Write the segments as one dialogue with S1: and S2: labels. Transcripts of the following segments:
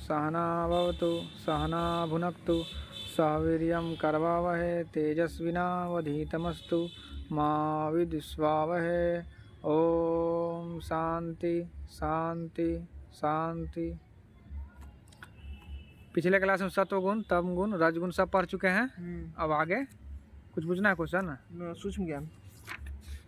S1: सहना भवतु सहना भुनक्तु सह वीर्यं करवावहै तेजस्विनावधीतमस्तु मा विद्विषावहै। ओम शांति शांति शांति। पिछले क्लास में सत्वगुण, तमगुण, रजगुण सब पढ़ चुके हैं। अब आगे कुछ पूछना है क्वेश्चन?
S2: सूक्ष्म ज्ञान।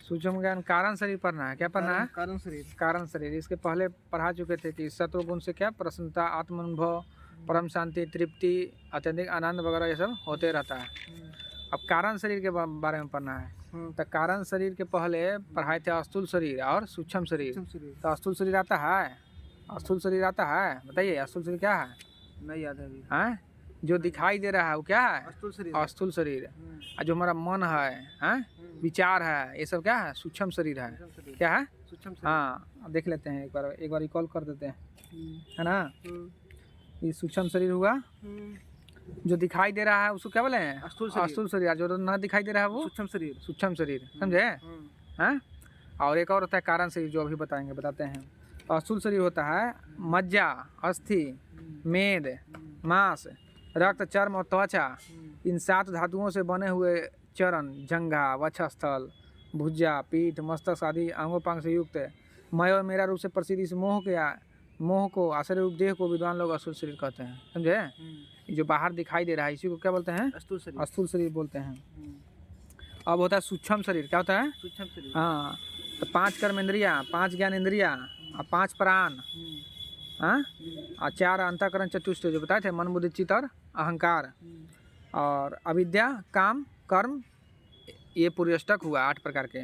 S1: सूक्ष्म ज्ञान कारण शरीर पढ़ना है। क्या पढ़ना है?
S2: कारण शरीर।
S1: कारण शरीर। इसके पहले पढ़ा चुके थे कि सत्वगुण से क्या प्रसन्नता, आत्मानुभव, परम शांति, तृप्ति, अत्यधिक आनंद वगैरह ये सब होते रहता है। अब कारण शरीर के बारे में पढ़ना है। तो कारण शरीर के पहले पढ़ाए थे स्थूल शरीर और सूक्ष्म शरीर। तो स्थूल शरीर आता है? स्थूल शरीर आता है? बताइए स्थूल शरीर क्या है?
S2: नहीं याद है अभी।
S1: हैं? जो दिखाई दे रहा है वो क्या है?
S2: स्थूल शरीर।
S1: स्थूल शरीर। और जो हमारा मन है, हैं? विचार है, ये सब क्या है? सूक्ष्म शरीर है। क्या है?
S2: सूक्ष्म शरीर।
S1: हाँ, देख लेते हैं एक बार रिकॉल कर देते हैं, है ना? ये सूक्ष्म शरीर हुआ। जो दिखाई दे रहा है उसको क्या बोले हैं? स्थूल शरीर। जो न दिखाई दे रहा है वो
S2: सूक्ष्म शरीर।
S1: सूक्ष्म शरीर, समझे? हैं? और एक और होता है कारण शरीर, जो अभी बताते हैं। स्थूल शरीर होता है मज्जा, अस्थि, मेद, मांस, रक्त, चर्म और त्वचा, इन 7 धातुओं से बने हुए चरण, जंघा, वक्षस्थल, भुजा, पीठ, मस्तक आदि अंगोपांग से युक्त मय और मेरा रूप से प्रसिद्ध इस मोह को आश्रय रूप देह को विद्वान लोग स्थूल शरीर कहते हैं। समझे? ये जो बाहर दिखाई दे रहा है इसी को क्या बोलते हैं?
S2: स्थूल शरीर।
S1: स्थूल शरीर बोलते हैं। अब होता है सूक्ष्म शरीर। क्या होता है?
S2: सूक्ष्म शरीर।
S1: हाँ, तो 5 कर्मेंद्रियाँ, 5 ज्ञानेंद्रियाँ और 5 प्राण, हाँ, और 4 अंतःकरण चतुष्ट जो बताए थे, मन बुद्धि चित्त और अहंकार, और अविद्या, काम, कर्म, ये पूरे अष्टक हुआ 8 प्रकार के।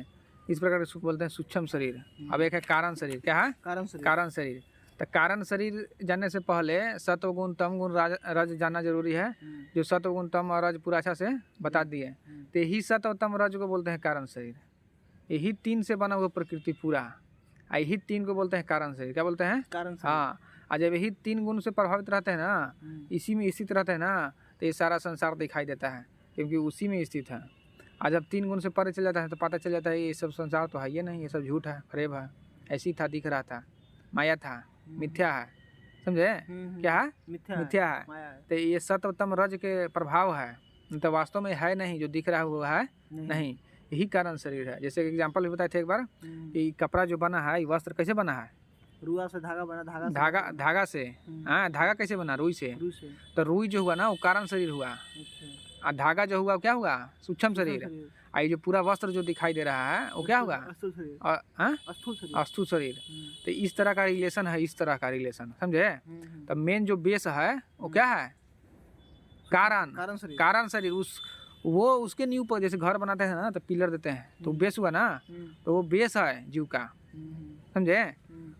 S1: इस प्रकार के बोलते हैं सूक्ष्म शरीर। अब एक है कारण शरीर। क्या है?
S2: कारण शरीर। कारण शरीर।
S1: तो कारण शरीर जानने से पहले सत्वगुण, तमगुण, रज जानना जरूरी है। जो सत्वगुण, तम और रज पूरा अच्छा से बता दिए। तो यही सत्व, तम, रज को बोलते हैं कारण शरीर। यही 3 से बना हुआ प्रकृति पूरा, यही 3 को बोलते हैं कारण शरीर। क्या बोलते हैं?
S2: कारण शरीर।
S1: हाँ, और जब यही 3 गुण से प्रभावित रहते हैं ना, इसी में स्थित रहते हैं ना, तो ये सारा संसार दिखाई देता है, क्योंकि उसी में स्थित है। और जब 3 गुण से परे चल जाता है तो पता चल जाता है ये सब संसार तो है ये नहीं, ये सब झूठ है, फरेब है, ऐसी था, दिख रहा था, माया था, मिथ्या है। समझे? क्या है? मिथ्या है। तो ये सत्व, तम, रज के प्रभाव है, तो वास्तव में है नहीं, जो दिख रहा है वो है नहीं। यही कारण शरीर है। जैसे एग्जाम्पल भी बताए थे एक बार कि कपड़ा जो बना है, ये वस्त्र कैसे बना है?
S2: रुआ से धागा बना।
S1: धागा से। हाँ, धागा कैसे बना? रुई से। तो रुई जो हुआ ना वो कारण शरीर हुआ, और धागा जो हुआ क्या हुआ? सूक्ष्म शरीर। और ये जो पूरा वस्त्र जो दिखाई दे रहा है वो क्या होगा? स्थूल शरीर। तो इस तरह का रिलेशन है, इस तरह का रिलेशन, समझे? तो मेन जो बेस है वो क्या है? कारण शरीर। उसके नींव पर, जैसे घर बनाते हैं ना तो पिलर देते हैं, तो बेस हुआ ना, तो वो बेस है जीव का। समझे?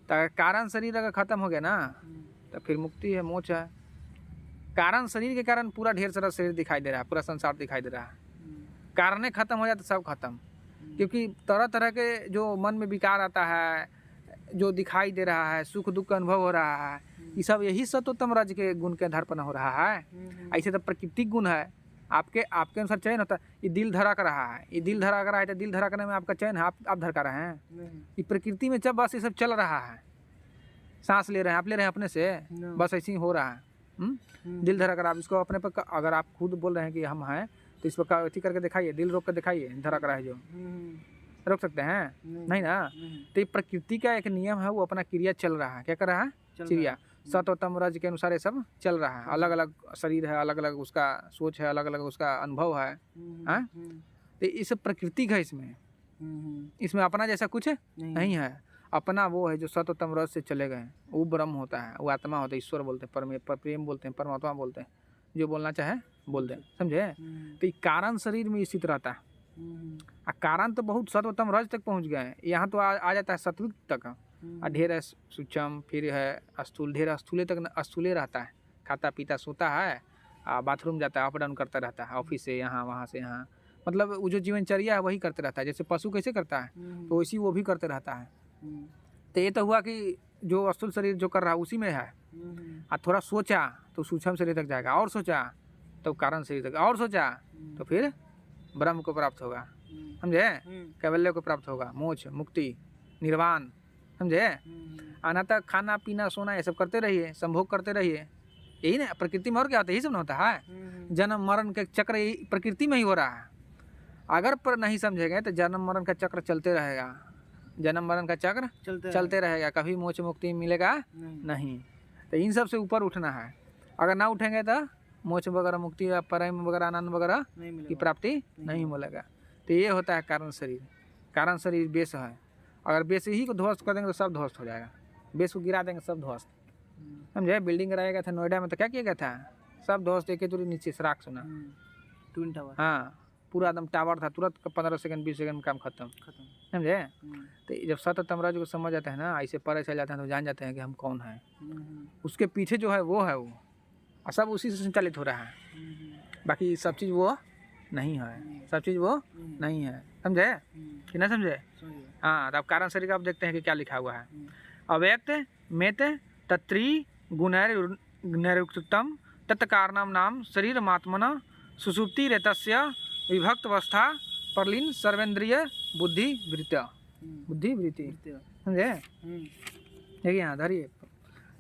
S1: तो कारण शरीर अगर खत्म हो गया ना तो फिर मुक्ति है, मोक्ष है। कारण शरीर के कारण पूरा ढेर सारा शरीर दिखाई दे रहा है, पूरा संसार दिखाई दे रहा है। कारण खत्म हो जाए तो सब खत्म, क्योंकि तरह तरह के जो मन में विकार आता है, जो दिखाई दे रहा है, सुख दुख का अनुभव हो रहा है, ये सब यही सत्वोत्तम रज के गुण के आधार पर हो रहा है। ऐसे तो प्राकृतिक गुण है, आपके अनुसार चयन होता है। ये दिल धड़क रहा है, ये दिल धड़क रहा है, तो दिल धड़कने में आपका चयन है? आप धड़का रहे हैं? ये प्रकृति में जब बस ये सब चल रहा है, सांस ले रहे हैं, आप ले रहे हैं अपने से, बस ऐसे ही हो रहा है। दिल धड़क रहा है, इसको अपने पर, अगर आप खुद बोल रहे हैं कि हम हैं, तो इस पर अथी करके दिखाइए, दिल रोक कर दिखाइए, धड़क रहा है जो, रोक सकते हैं? नहीं ना। तो ये प्रकृति का एक नियम है, वो अपना क्रिया चल रहा है। क्या कर रहा है? क्रिया। सत्वोत्तम रज के अनुसार ये सब चल रहा है। अलग अलग शरीर है, अलग अलग उसका सोच है, अलग अलग उसका अनुभव है। तो ये सब प्रकृति है, इसमें अपना जैसा कुछ नहीं है। अपना वो है जो सत्वोत्तम रज से चले गए, वो ब्रह्म होता है, वो आत्मा होता है, ईश्वर बोलते हैं, प्रेम बोलते हैं, परमात्मा बोलते हैं, जो बोलना चाहे बोल दें। समझे? तो ये कारण शरीर में स्थित रहता है। कारण तो बहुत सत्वोत्तम रज तक पहुंच गए हैं, यहाँ तो आ जाता है सात्विक तक। ढेर है सूक्ष्म, फिर है स्थूल, ढेर स्थूले तक स्थूले रहता है, खाता पीता सोता है, बाथरूम जाता है, अप डाउन करता रहता है, ऑफिस से यहाँ, वहाँ से यहाँ, मतलब वो जो जीवनचर्या है वही करते रहता है। जैसे पशु कैसे करता है, तो वैसी वो भी करते रहता है। तो ये तो हुआ कि जो स्थूल शरीर जो कर रहा है उसी में है, और थोड़ा सोचा तो सूक्ष्म शरीर तक जाएगा, और सोचा तो कारण शरीर तक, और सोचा तो फिर ब्रह्म को प्राप्त होगा। समझे? कैवल्य को प्राप्त होगा, मोक्ष, मुक्ति, निर्वाण। समझे? अनातक खाना पीना सोना ये सब करते रहिए, संभोग करते रहिए, यही ना प्रकृति में और क्या होता है, यही सब ना होता है। जन्म मरण का चक्र यही प्रकृति में ही हो रहा है। अगर पर नहीं समझेंगे तो जन्म मरण का चक्र चलते रहेगा, जन्म मरण का चक्र चलते रहेगा, कभी मोक्ष मुक्ति मिलेगा नहीं। तो इन सब से ऊपर उठना है। अगर ना उठेंगे तो मोक्ष वगैरह, मुक्ति प्रेम वगैरह, आनंद वगैरह की प्राप्ति नहीं मिलेगा। तो ये होता है कारण शरीर। कारण शरीर बेस है। अगर बेस ही को ध्वस्त कर देंगे तो सब ध्वस्त हो जाएगा। बेस को गिरा देंगे सब ध्वस्त, समझे। बिल्डिंग कराया गया था नोएडा में तो क्या किया गया था, सब ध्वस्त, एक ही नीचे से राख सुना।
S2: ट्विन टावर,
S1: हाँ पूरा एकदम टावर था, तुरंत 15 सेकंड 20 सेकंड में काम खत्म, समझे। तो जब सत तमराज को समझ जाते हैं ना, ऐसे परे चल जाते हैं तो जान जाते हैं कि हम कौन हैं। उसके पीछे जो है वो है वो, और सब उसी से संचालित हो रहा है। बाकी सब चीज़ वो नहीं है, सब चीज़ वो नहीं है, समझे कि नहीं समझे। हाँ तो अब कारण शरीर का आप देखते हैं कि क्या लिखा हुआ है। अव्यक्त मेत तत्री गुणैरुक्तम तत्कारणम नाम शरीर मात्मना सुसुप्ति रेतस्य विभक्त अवस्था परलीन सर्वेंद्रिय बुद्धि वृत्ति, समझे। देखिए यहाँ धरिए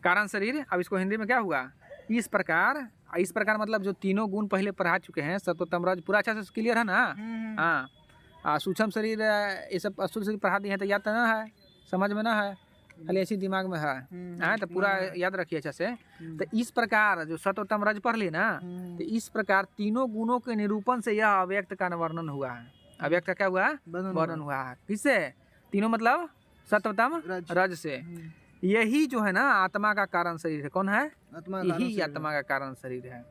S1: कारण शरीर। अब इसको हिंदी में क्या हुआ, इस प्रकार मतलब जो तीनों गुण पहले पढ़ा चुके हैं, सत्व तम रज पूरा अच्छा से क्लियर है ना। हाँ सूक्ष्म शरीर ये सब स्थूल शरीर पढ़ा दिए हैं तो याद तो ना है, समझ में ना है, खाली ऐसी दिमाग में है तो पूरा याद रखिए अच्छा से। तो इस प्रकार जो सत्व तम रज पढ़ ली ना, तो इस प्रकार तीनों गुणों के निरूपण से यह अव्यक्त का वर्णन हुआ है। अव्यक्त का क्या हुआ, वर्णन हुआ है। किससे, तीनों मतलब सत्व तम रज से। यही जो है ना आत्मा का कारण शरीर है। कौन है, यही आत्मा का कारण शरीर है।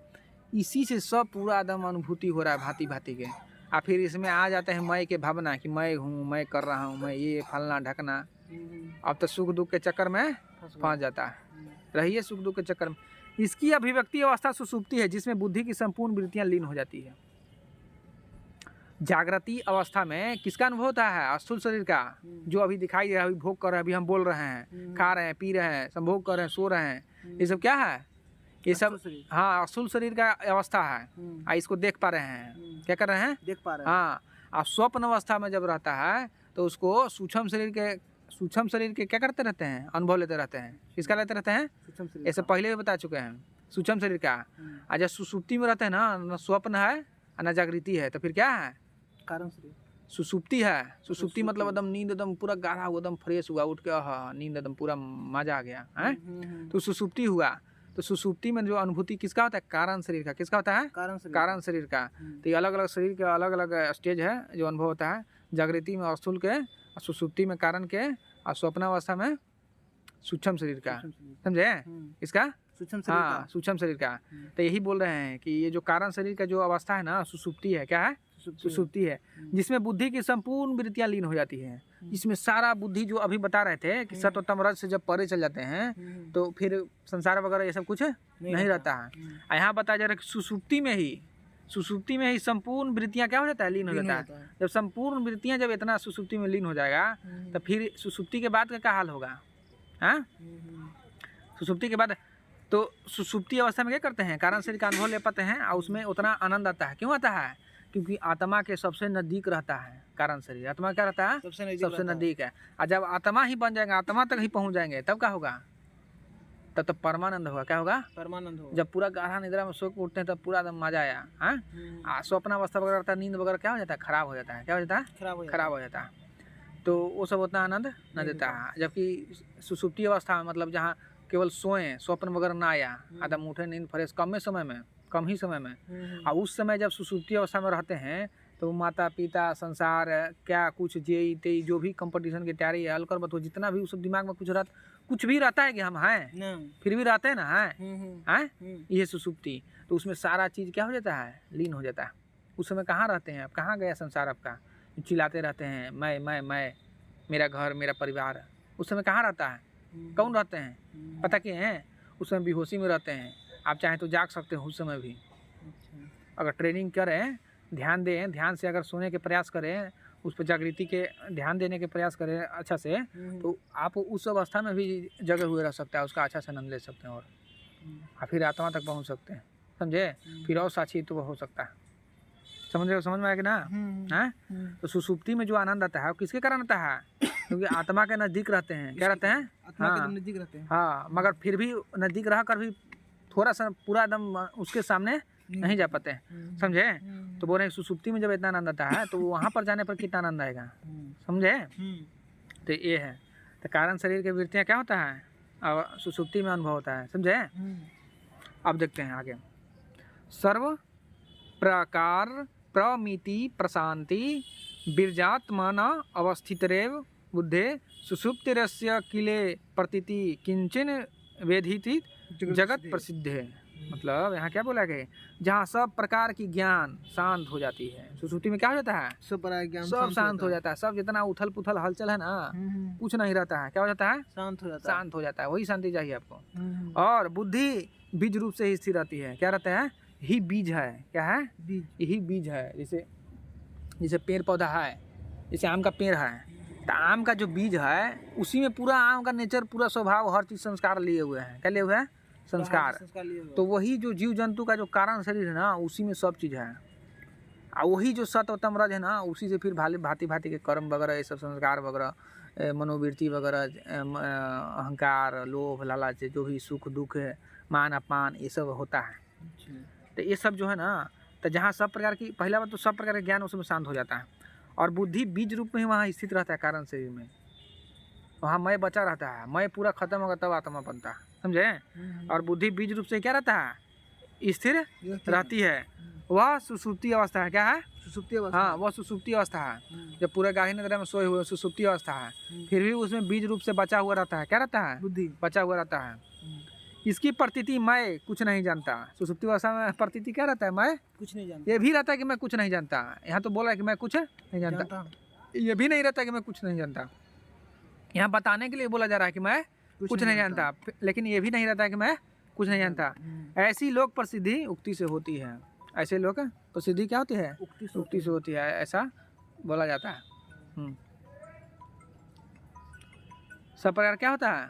S1: इसी से सब पूरा एकदम अनुभूति हो रहा है भांति भांति के। और फिर इसमें आ जाते हैं मैं के भावना कि मैं हूँ, मैं कर रहा हूँ, मैं ये फलना ढकना। अब तो सुख दुख के चक्कर में फंस जाता है, रहिए सुख दुख के चक्कर में। इसकी अभिव्यक्ति अवस्था सुसुप्ति है, जिसमें बुद्धि की संपूर्ण वृत्तियां लीन हो जाती है। जागृति अवस्था में किसका अनुभव होता है, स्थूल शरीर का, जो अभी दिखाई दे रहा है, अभी भोग कर रहे हैं, अभी हम बोल रहे हैं, खा रहे हैं, पी रहे हैं, संभोग कर रहे हैं, सो रहे हैं, ये सब क्या है, ये सब हाँ स्थूल शरीर का अवस्था है। इसको देख पा रहे हैं, क्या कर रहे हैं, देख पा रहे हैं। हाँ और स्वप्न अवस्था में जब रहता है तो उसको सूक्ष्म शरीर के क्या करते रहते हैं, अनुभव लेते रहते हैं। किसका लेते रहते हैं, ऐसे पहले भी बता चुके हैं, सूक्ष्म शरीर का। और जब सुसुप्ति में रहते हैं ना, न स्वप्न है न जागृति है, तो फिर क्या है, कारण शरीर सुसुप्ति है। सुसुप्ति मतलब एकदम नींद एकदम पूरा गाढ़ा हुआ, एकदम फ्रेश हुआ, उठ के नींद एकदम पूरा मजा आ गया है, तो सुसुप्ति हुआ। तो सुसुप्ति में जो अनुभूति किसका होता है, कारण शरीर का। किसका होता है, कारण शरीर का। तो ये अलग अलग शरीर के अलग अलग स्टेज है जो अनुभव होता है। जागृति में स्थूल के, सुसुप्ति में कारण के, और स्वप्नावस्था में सूक्ष्म शरीर का, समझे। इसका सूक्ष्म शरीर का। तो यही बोल रहे हैं कि ये जो कारण शरीर का जो अवस्था है ना, सुसुप्ति है। क्या है, सुसुप्ति है, जिसमें बुद्धि की संपूर्ण वृत्तियां लीन हो जाती है। इसमें सारा बुद्धि जो अभी बता रहे थे कि सत्व तम रज से जब परे चल जाते हैं तो फिर संसार वगैरह ये सब कुछ नहीं रहता है। यहाँ बताया जा रहा है कि सुसुप्ति में ही संपूर्ण वृत्तियां क्या हो जाता है, लीन हो जाता है। जब संपूर्ण वृत्तियां जब इतना सुसुप्ति में लीन हो जाएगा तो फिर सुसुप्ति के बाद का क्या हाल होगा। हाँ सुसुप्ति के बाद तो सुसुप्ति अवस्था में क्या करते हैं, कारण शरीर का अनुभव ले पाते हैं और उसमें उतना आनंद आता है। क्यों आता है, क्योंकि आत्मा के सबसे नजदीक रहता है कारण शरीर। आत्मा क्या रहता है, सबसे नजदीक है। और जब आत्मा ही बन जाएगा, आत्मा तक ही पहुंच जाएंगे, तब क्या होगा, तब तो परमानंद होगा। क्या होगा, परमानंद होगा। जब पूरा गाढ़ा निद्रा में सो के उठते हैं तब पूरा एकदम मजा आया। हाँ स्वप्न अवस्था वगैरह रहता है, नींद वगैरह क्या हो जाता है, खराब हो जाता है। क्या हो जाता है, खराब हो जाता है। तो वो सब उतना आनंद न देता है। जबकि सुसुप्ति अवस्था में मतलब जहाँ केवल सोए, स्वप्न वगैरह ना आया, आदम उठे नींद फ्रेश कम ही समय में। और उस समय जब सुसुप्ति अवस्था में रहते हैं तो माता पिता, संसार, क्या कुछ जेई तेई जो भी कंपटीशन की तैयारी है, अलकर बतो जितना भी उस दिमाग में कुछ भी रहता है कि हम हैं, फिर भी रहते हैं ना, हैं ये सुसुप्ति। तो उसमें सारा चीज़ क्या हो जाता है, लीन हो जाता है। उस समय कहाँ रहते हैं, अब कहाँ गया संसार आपका, चिल्लाते रहते हैं मैं, मेरा घर, मेरा परिवार। उस समय कहाँ रहता है, कौन रहते हैं, पता क्या है, उस समय बेहोशी में रहते हैं। आप चाहें तो जाग सकते हो उस समय भी। अगर ट्रेनिंग करें, ध्यान दें, ध्यान से अगर सोने के प्रयास करें, उस पर जागृति के ध्यान देने के प्रयास करें अच्छा से, तो आप उस अवस्था में भी जगे हुए रह सकते हैं, उसका अच्छा से आनंद ले सकते हैं और फिर आत्मा तक पहुंच सकते हैं, समझे। फिर और साक्षी तो हो सकता है। समझ में आएगा ना। हैं तो सुसुप्ति में जो आनंद आता है वो किसके कारण आता है, क्योंकि आत्मा के नजदीक रहते हैं। क्या रहते हैं, आत्मा के नजदीक रहते हैं। हाँ मगर फिर भी नजदीक रह कर भी थोड़ा सा पूरा एकदम उसके सामने नहीं जा पाते हैं, समझे। तो बोल रहे हैं सुसुप्ति में जब इतना आनंद आता है तो वहाँ पर जाने पर कितना आनंद आएगा, समझे। तो ये है, तो कारण शरीर के वृत्तियाँ क्या होता है और सुसुप्ति में अनुभव होता है, समझे। अब देखते हैं आगे। सर्व प्रकार प्रमिति प्रशांति बीर्जात्मन अवस्थितरेव बुद्धे सुसुप्तिरस्य किले प्रतीति किंचन वेधिति जगत प्रसिद्ध है। मतलब यहाँ क्या बोला गया, जहाँ सब प्रकार की ज्ञान शांत हो जाती है। सुसुप्ति में क्या हो जाता है,
S2: सब प्रकार ज्ञान
S1: सब शांत हो जाता है, सब जितना उथल पुथल हलचल है ना कुछ नहीं रहता है, क्या हो जाता है,
S2: शांत हो जाता है।
S1: शांत हो जाता है। वही शांति चाहिए आपको। और बुद्धि बीज रूप से ही स्थिर रहती है। क्या रहता है, ही बीज है, क्या है,
S2: बीज,
S1: यही बीज है। जैसे पेड़ पौधा है, जैसे आम का पेड़ है, तो आम का जो बीज है उसी में पूरा आम का नेचर, पूरा स्वभाव, हर चीज संस्कार लिए हुए हैं। क्या लिए हुए हैं, संस्कार। तो वही जो जीव जंतु का जो कारण शरीर है ना उसी में सब चीज़ है। और वही जो सत और तम रज है ना उसी से फिर भांति भांति के कर्म वगैरह, ये सब संस्कार वगैरह, मनोवृत्ति वगैरह, अहंकार, लोभ, लालच, जो भी सुख दुख है, मान अपमान, ये सब होता है। तो ये सब जो है ना, तो जहाँ सब प्रकार की, पहला बात तो सब प्रकार के ज्ञान उसमें शांत हो जाता है। और बुद्धि बीज रूप में ही वहाँ स्थित रहता है कारण शरीर में। वहाँ मैं बचा रहता है, मैं पूरा खत्म होगा तब आत्मा बनता है, समझे। और बुद्धि बीज रूप से क्या रहता है, स्थिर रहती है। वह सुसुप्ति अवस्था है। क्या है,
S2: सुसुप्ति अवस्था।
S1: हाँ, वह सुसुप्ति अवस्था है। जब पूरे गाढ़ी निद्रा में सोए हुए सुसुप्ति अवस्था है, फिर भी उसमें बीज रूप से बचा हुआ रहता है। क्या रहता है,
S2: बुद्धि
S1: बचा हुआ रहता है। इसकी प्रतीति मैं कुछ नहीं जानता। सुसुप्ति अवस्था में प्रतीति क्या रहता है, मैं
S2: कुछ नहीं जानता।
S1: ये भी रहता है कि मैं कुछ नहीं जानता। यहाँ तो बोला है कि मैं कुछ नहीं जानता, ये भी नहीं रहता कि मैं कुछ नहीं जानता। यहाँ बताने के लिए बोला जा रहा है कि मैं कुछ नहीं जानता, लेकिन ये भी नहीं रहता कि मैं कुछ नहीं जानता। ऐसी लोक प्रसिद्धि उक्ति से होती है। ऐसे लोक प्रसिद्धि क्या होती है, उक्ति से होती है, ऐसा बोला जाता है। सब प्रकार क्या होता है,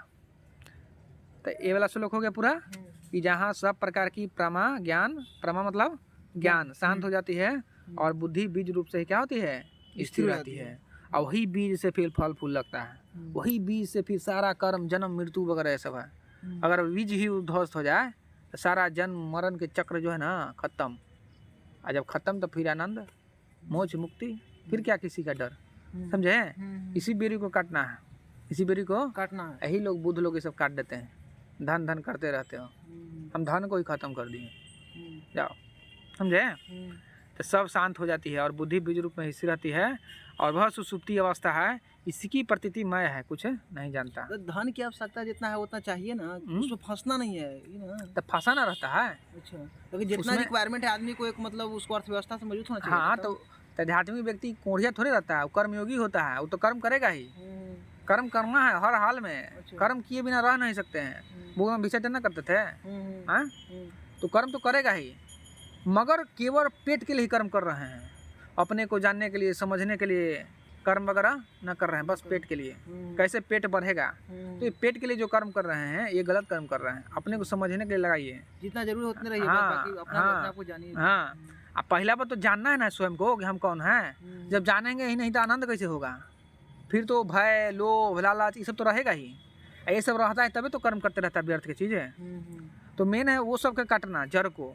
S1: तो ये वाला श्लोक हो गया पूरा कि जहाँ सब प्रकार की प्रमा ज्ञान, प्रमा मतलब ज्ञान, शांत हो जाती है। और बुद्धि बीज रूप से क्या होती है, स्थिर रहती है। और वही बीज से फिर फल फूल लगता है, वही बीज से फिर सारा कर्म जन्म मृत्यु वगैरह ये सब है। अगर बीज ही उध्वस्त हो जाए तो सारा जन्म मरण के चक्र जो है ना खत्म। और जब खत्म तो फिर आनंद, मोक्ष, मुक्ति, फिर क्या किसी का डर, समझे। इसी बेरी को काटना है, इसी बेरी को
S2: काटना है।
S1: यही लोग बुद्ध लोग ये सब काट देते हैं, धन धन करते रहते हो। हम धन को ही खत्म कर दिए, जाओ, समझे। तो सब शांत हो जाती है और बुद्धि बीज रूप में स्थिर रहती है। और वह सुसुप्ति अवस्था है, इसकी प्रतीति मैं है, कुछ नहीं जानता।
S2: तो धन की आवश्यकता जितना है उतना चाहिए ना, उसमें फंसना नहीं है, ये ना।
S1: तो फंसाना रहता है।
S2: अच्छा, क्योंकि जितना रिक्वायरमेंट है आदमी को, एक मतलब उसको अर्थव्यवस्था से मौजूद होना चाहिए।
S1: हाँ, तो आध्यात्मिक व्यक्ति कोढ़िया थोड़े रहता है, वो कर्मयोगी होता है, वो तो कर्म करेगा ही। कर्म करना है हर हाल में। कर्म किए बिना रह नहीं सकते हैं। भगवान भिक्षाटन ना करते थे, हाँ, तो कर्म तो करेगा ही, मगर केवल पेट के लिए ही कर्म कर रहे हैं। अपने को जानने के लिए, समझने के लिए कर्म वगैरह न कर रहे हैं, बस पेट के लिए। कैसे पेट बढ़ेगा, तो ये पेट के लिए जो कर्म कर रहे हैं ये गलत कर्म कर रहे हैं। अपने को समझने के लिए लगाइए,
S2: जितना जरूरी उतने रहिए।
S1: हाँ,
S2: अपना आपको जानिए।
S1: हाँ, अब पहला बात तो जानना है ना स्वयं को कि हम कौन हैं। जब जानेंगे ही नहीं तो आनंद कैसे होगा। फिर तो भय, लोभ, लालच ये सब तो रहेगा ही। ये सब रहता है तभी तो कर्म करते रहता है व्यर्थ की चीज़ें। तो मेन है वो सब का काटना, जड़ को।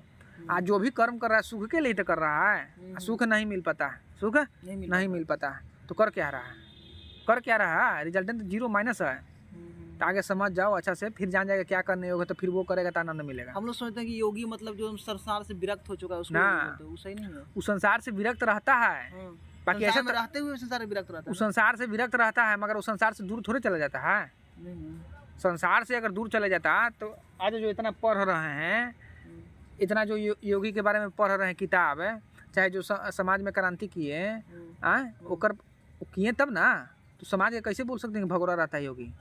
S1: आज जो भी कर्म कर रहा है सुख के लिए तो कर रहा है, सुख नहीं मिल पाता है, सुख नहीं मिल पाता है, तो कर क्या रहा है, कर क्या रहा है, रिजल्टेंट जीरो माइनस है। तो आगे समझ जाओ अच्छा से, फिर जान जाएगा क्या करने होगा, तो फिर वो करेगा तो आनंद मिलेगा।
S2: हम लोग सोचते हैं कि योगी मतलब जो संसार से विरक्त हो चुका है उसको
S1: ना,
S2: वो सही नहीं है।
S1: उस संसार से विरक्त रहता है, बाकी ऐसे
S2: रहते हुए संसार से विरक्त रहता है।
S1: उस संसार से विरक्त रहता है, मगर उस संसार से दूर थोड़े चला जाता है। संसार से अगर दूर चले जाता तो आज जो इतना पढ़ रहे हैं, इतना जो योगी के बारे में पढ़ रहे हैं किताब, चाहे जो समाज में क्रांति किए, ओकर किए तब ना, तो समाज के कैसे बोल सकते हैं भगोरा रहता है योगी।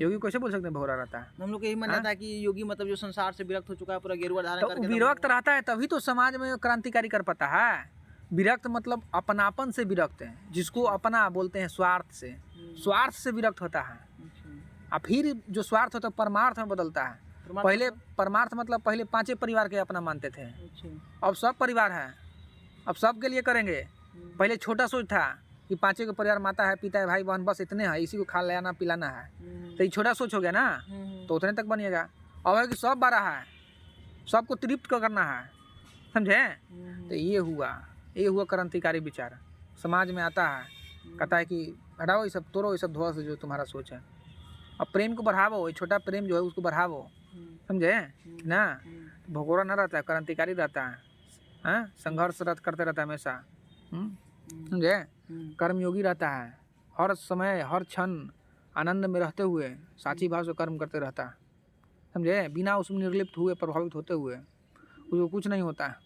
S1: योगी कैसे बोल सकते हैं भगोरा रहता है।
S2: हम लोग यही मानता है कि योगी मतलब जो संसार से विरक्त हो चुका है, पूरा गेरुआ धारण करके
S1: विरक्त रहता है तभी तो समाज में क्रांतिकारी कर पाता है। विरक्त मतलब अपनापन से विरक्त है, जिसको अपना बोलते हैं स्वार्थ से, स्वार्थ से विरक्त होता है। और फिर जो स्वार्थ होता है परमार्थ में बदलता है। पहले परमार्थ मतलब पहले 5 परिवार के अपना मानते थे, अब सब परिवार है, अब सब के लिए करेंगे। पहले छोटा सोच था कि 5 के परिवार, माता है, पिता है, भाई बहन, बस इतने हैं, इसी को खा लेना पिलाना है। तो ये छोटा सोच हो गया ना, तो उतने तक बनिएगा। अब है कि सब बड़ा है, सबको तृप्त करना है, समझे। तो ये हुआ क्रांतिकारी विचार। समाज में आता है, कहता है कि हटाओ ये सब, तोड़ो ये सब ध्वस्त जो तुम्हारा सोच है, अब प्रेम को बढ़ावो, ये छोटा प्रेम जो है उसको बढ़ावो, समझे ना। भगोड़ा न रहता है, क्रांतिकारी रहता है, हाँ, संघर्ष करते रहता है हमेशा, समझे। कर्मयोगी रहता है, हर समय हर क्षण आनंद में रहते हुए साची भाव से कर्म करते रहता है, समझे, बिना उसमें निर्लिप्त हुए, प्रभावित होते हुए। उसको कुछ नहीं होता है,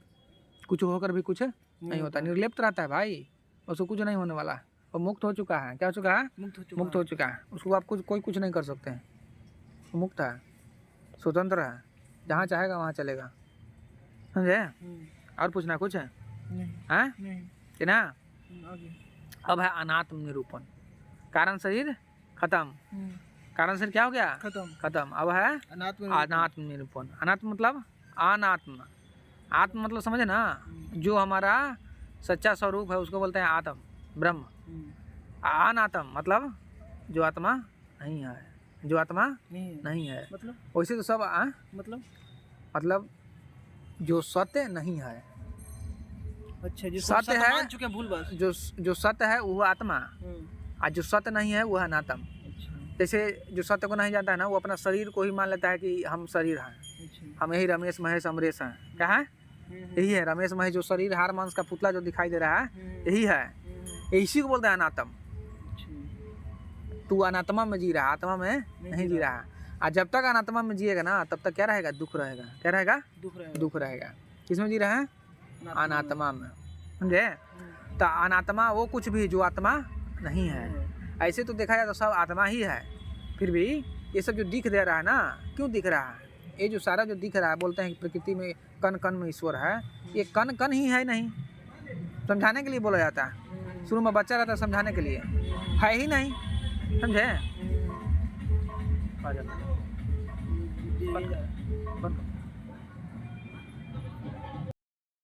S1: कुछ होकर भी कुछ नहीं होता, निर्लिप्त रहता है भाई, उसको कुछ नहीं होने वाला, वो मुक्त हो चुका है। क्या हो चुका है? मुक्त हो चुका है। उसको आप कोई कुछ नहीं कर सकते हैं, वो मुक्त है, स्वतंत्र है, जहाँ चाहेगा वहाँ चलेगा, समझे। और पूछना कुछ है? हाँ कि ना। अब है अनात्म निरूपण। कारण शरीर खत्म, कारण शरीर क्या हो गया? खत्म। अब है अनात्म निरूपण। अनात्म मतलब अनात्म, आत्म मतलब समझे ना, जो हमारा सच्चा स्वरूप है उसको बोलते हैं आत्म, ब्रह्म। अनात्म मतलब जो आत्मा नहीं है, जो आत्मा नहीं है। मतलब वैसे तो सब मतलब जो सत्य नहीं है।
S2: अच्छा, जो
S1: सत्य है,
S2: मान चुके हैं, भूल बस।
S1: जो सत्य है वो आत्मा, और जो सत्य नहीं है वो है अनात्म। जैसे जो सत्य को नहीं जानता है ना, वो अपना शरीर को ही मान लेता है कि हम शरीर हैं, हम यही रमेश महेश अमरेश हैं। क्या है? यही है रमेश महेश, जो शरीर हार मांस का पुतला जो दिखाई दे रहा है, यही है, इसी को बोलते हैं अनात्म। तू अनात्मा में जी रहा, आत्मा में नहीं जी रहा। और जब तक अनात्मा में जिएगा ना, तब तक क्या रहेगा? दुख रहेगा। क्या रहेगा? दुख रहेगा। किसमें जी रहा है? अनात्मा में, समझे। तो अनात्मा वो कुछ भी जो आत्मा नहीं है। ऐसे तो देखा जाए तो सब आत्मा ही है, फिर भी ये सब जो दिख दे रहा है ना, क्यों दिख रहा है? ये जो सारा जो दिख रहा है, बोलते हैं कि प्रकृति में कण कण में ईश्वर है, ये कण कण ही है नहीं, समझाने के लिए बोला जाता है। शुरू में बच्चा रहता है समझाने के लिए, है ही नहीं, समझे। बंद कर।